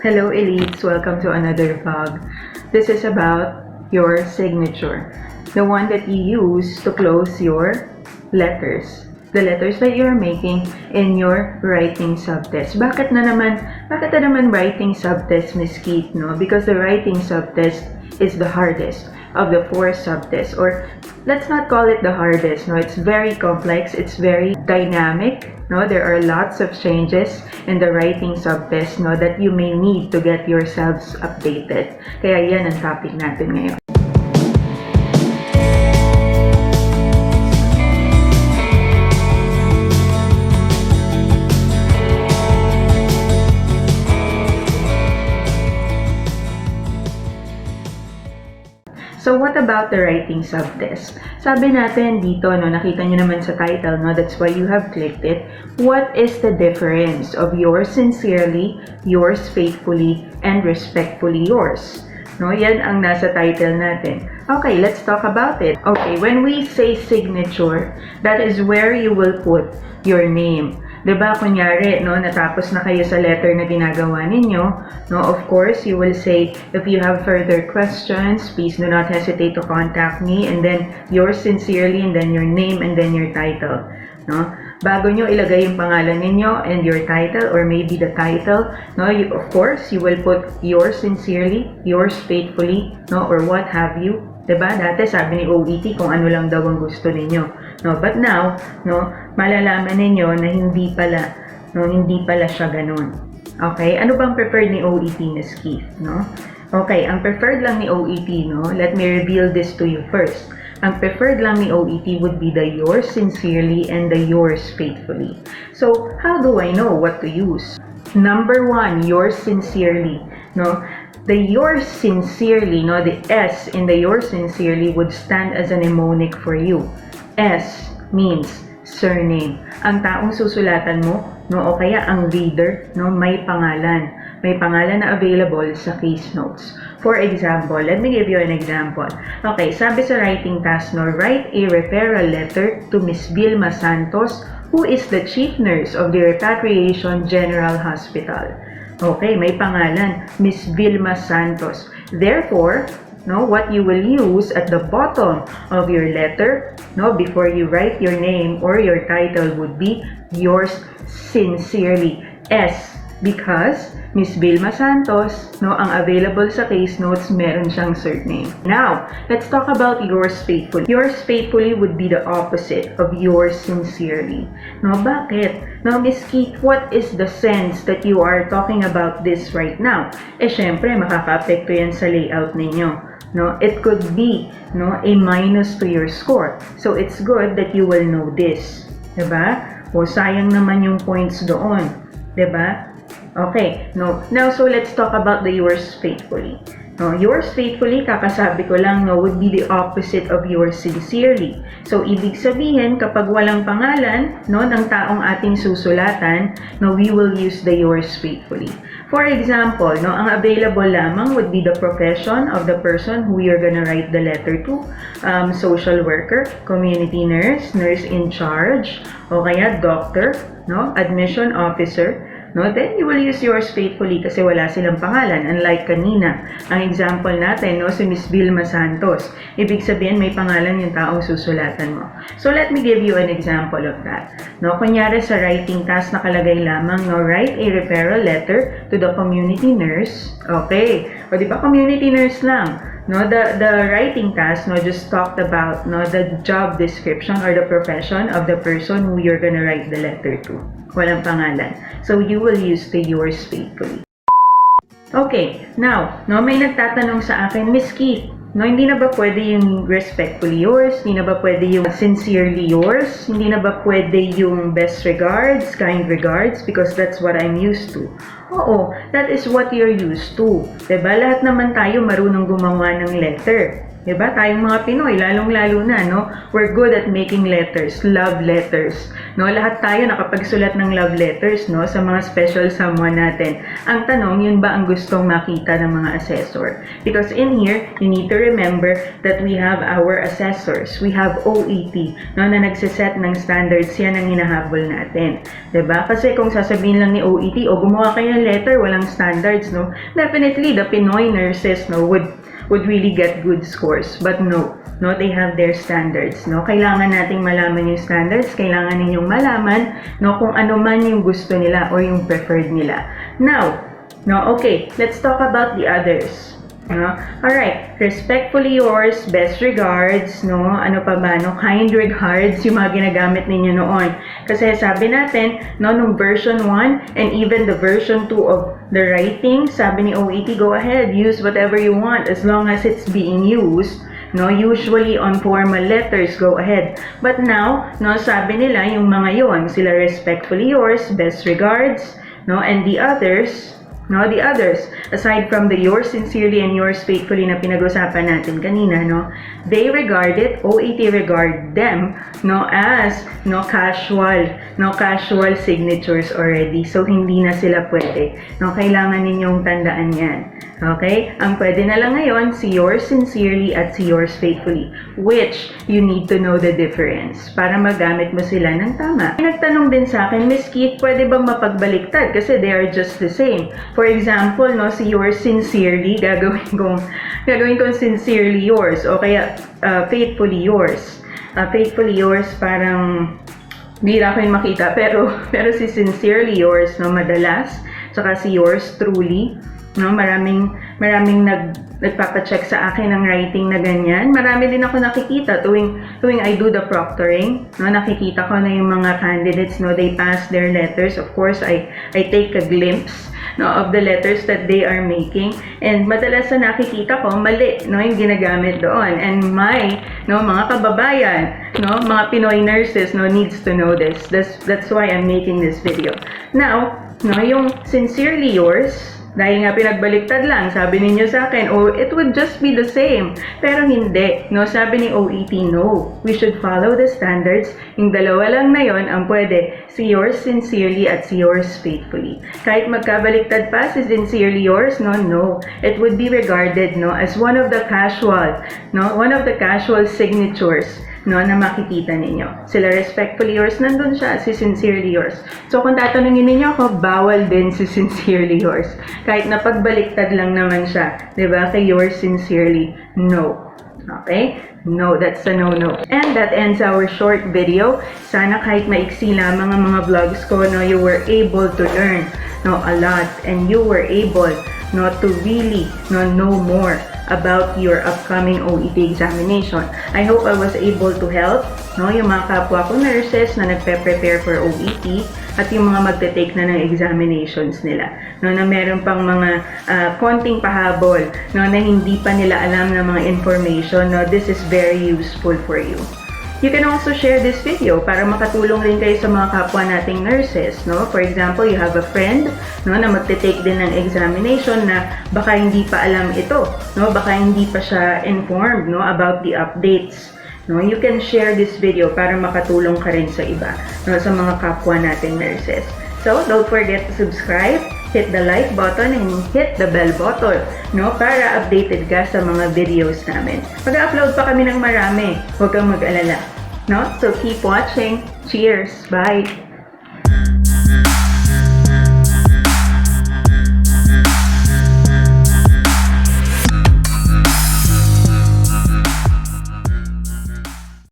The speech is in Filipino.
Hello elites, welcome to another vlog. This is about your signature, the one that you use to close your letters. The letters that you're making in your writing subtest. Bakit na naman writing subtest, Miss Keith, no? Because the writing subtest is the hardest of the 4 subtests, or let's not call it the hardest, no? It's very complex, it's very dynamic, no? There are lots of changes in the writing subtest, no, that you may need to get yourselves updated. Kaya yan ang topic natin ngayon. So what about the writing subtest? Sabi natin dito, no, nakita nyo naman sa title, no, that's why you have clicked it. What is the difference of yours sincerely, yours faithfully, and respectfully yours? No, yan ang nasa title natin. Okay, let's talk about it. Okay, when we say signature, that is where you will put your name. Diba, kunyari, no, natapos na kayo sa letter na ginagawa ninyo, no, of course, you will say, if you have further questions, please do not hesitate to contact me, and then yours sincerely, and then your name, and then your title, no. Bago nyo ilagay yung pangalan ninyo and your title, or maybe the title, no, of course, you will put yours sincerely, yours faithfully, no, or what have you. Diba? Dati sabi ni OET kung ano lang daw ang gusto ninyo. No, but now, no, malalaman ninyo na hindi pala siya ganun. Okay? Ano bang preferred ni OET, Miss Keith, no? Okay, ang preferred lang ni OET, no, let me reveal this to you first. Ang preferred lang ni OET would be the yours sincerely and the yours faithfully. So, how do I know what to use? Number 1, yours sincerely, no? The yours sincerely, no, the S in the yours sincerely would stand as a mnemonic for you. S means surname. Ang taong susulatan mo, no, o kaya ang reader, no, may pangalan. May pangalan na available sa case notes. For example, let me give you an example. Okay, sabi sa writing task, no, write a referral letter to Miss Vilma Santos, who is the chief nurse of the Repatriation General Hospital. Okay, may pangalan, Miss Vilma Santos. Therefore, no, what you will use at the bottom of your letter, no, before you write your name or your title would be yours sincerely. S, because Miss Vilma Santos, no, ang available sa case notes, meron siyang surname. Now, let's talk about yours faithfully. Yours faithfully would be the opposite of yours sincerely. No, bakit? Now, Miss Keith, what is the sense that you are talking about this right now? Eh, syempre, makaka-apekto yan sa layout ninyo. No, it could be, no, a minus to your score. So, it's good that you will know this. Diba? O, sayang naman yung points doon. Diba? Okay, no. Now, so let's talk about the yours faithfully. No, yours faithfully, kakasabi ko lang, no, would be the opposite of yours sincerely. So, ibig sabihin, kapag walang pangalan, no, ng taong ating susulatan, no, we will use the yours faithfully. For example, no, ang available lamang would be the profession of the person who you're gonna write the letter to. Social worker, community nurse, nurse in charge, o kaya doctor, no, admission officer. No, then you will use yours faithfully kasi wala silang pangalan. Unlike kanina, ang example natin, no, si Miss Vilma Santos. Ibig sabihin may pangalan yung taong susulatan mo. So let me give you an example of that. No, kunyari sa writing task nakalagay lamang, no, write a referral letter to the community nurse. Okay. O di ba community nurse lang? No, the writing task, no, just talked about, no, the job description or the profession of the person who you're gonna write the letter to. Walang pangalan. So, you will use the yours faithfully. Okay, now, no, may nagtatanong sa akin, Miss Keith, no, hindi na ba pwede yung respectfully yours? Hindi na ba pwede yung sincerely yours? Hindi na ba pwede yung best regards, kind regards? Because that's what I'm used to. Oo, that is what you're used to. Diba? Lahat naman tayo marunong gumawa ng letter. Diba? Tayong mga Pinoy, lalong-lalo na, no? We're good at making letters, love letters, no? Lahat tayo nakapagsulat ng love letters, no? Sa mga special someone natin. Ang tanong, yun ba ang gustong makita ng mga assessor? Because in here, you need to remember that we have our assessors. We have OET, no? Na nagsiset ng standards, yan ang hinahabol natin. Diba? Kasi kung sasabihin lang ni OET, o gumawa kayo ng letter, walang standards, no? Definitely, the Pinoy nurses, no, would really get good scores. But no, they have their standards, no? Kailangan nating malaman yung standards, kailangan ninyong malaman, no, kung ano man yung gusto nila or yung preferred nila. Now, no, okay, let's talk about the others. No? Alright, respectfully yours, best regards, no? Ano pa ba, no? Kind regards, yung mga ginagamit ninyo noon. Kasi sabi natin, no, nung version 1 and even the version 2 of the writing, sabi ni OET, go ahead, use whatever you want as long as it's being used. No, usually on formal letters, go ahead. But now, no, sabi nila yung mga yon, sila respectfully yours, best regards, no, and the others, no, the others, aside from the yours sincerely and yours faithfully na pinag-usapan natin kanina, no, they regard it, OET regard them, no, as, no, casual signatures already. So, hindi na sila pwede. No, kailangan ninyong tandaan yan. Okay? Ang pwede na lang ngayon, si yours sincerely at si yours faithfully, which you need to know the difference para magamit mo sila ng tama. Nagtanong din sa akin, Miss Keith, pwede bang mapagbaliktad? Kasi they are just the same. For example, no, si yours sincerely, gagawin kong sincerely yours, o kaya faithfully yours. Faithfully yours, parang hindi na ako yung makita, pero si sincerely yours, no, madalas, saka si yours truly, no, maraming nagpapacheck sa akin ng writing na ganyan. Marami din ako nakikita tuwing I do the proctoring, no, nakikita ko na yung mga candidates, no, they pass their letters. Of course, I take a glimpse, no, of the letters that they are making, and madalas na nakikita ko mali, no, yung ginagamit doon. And no, mga kababayan, no, mga Pinoy nurses, no, needs to know this. That's why I'm making this video. Now, no, yung sincerely yours, dahil nga pinagbaliktad lang, sabi ninyo sa akin, oh, it would just be the same. Pero hindi, no, sabi ni OET, no, we should follow the standards. Yung dalawa lang na yon ang pwede, si yours sincerely at si yours faithfully. Kahit magkabaliktad pa si sincerely yours, no, it would be regarded, no, as one of the casual signatures, no, na makikita ninyo. Sila respectfully yours, nandun siya, si sincerely yours. So, kung tatanungin ninyo ako, bawal din si sincerely yours. Kahit napagbaliktad lang naman siya, diba? Kay yours sincerely, no. Okay? No, that's a no-no. And that ends our short video. Sana kahit maiksi lamang ang mga vlogs ko, no, you were able to learn, no, a lot, and you were able, no, to really, no, know more about your upcoming OET examination. I hope I was able to help, no, yung mga kapwa ko nurses na nagpe-prepare for OET at yung mga magte-take na ng examinations nila, no, na meron pang mga konting pahabol, no, na hindi pa nila alam ng mga information, no. This is very useful for you. You can also share this video para makatulong rin kayo sa mga kapwa nating nurses, no? For example, you have a friend, no, na magte-take din ng examination na baka hindi pa alam ito, no? Baka hindi pa siya informed, no, about the updates. No, you can share this video para makatulong ka rin sa iba, no, sa mga kapwa nating nurses. So, don't forget to subscribe, hit the like button, and hit the bell button, no, para updated ka sa mga videos namin. Mag-upload pa kami ng marami, huwag kang mag-alala, no? So, keep watching. Cheers! Bye!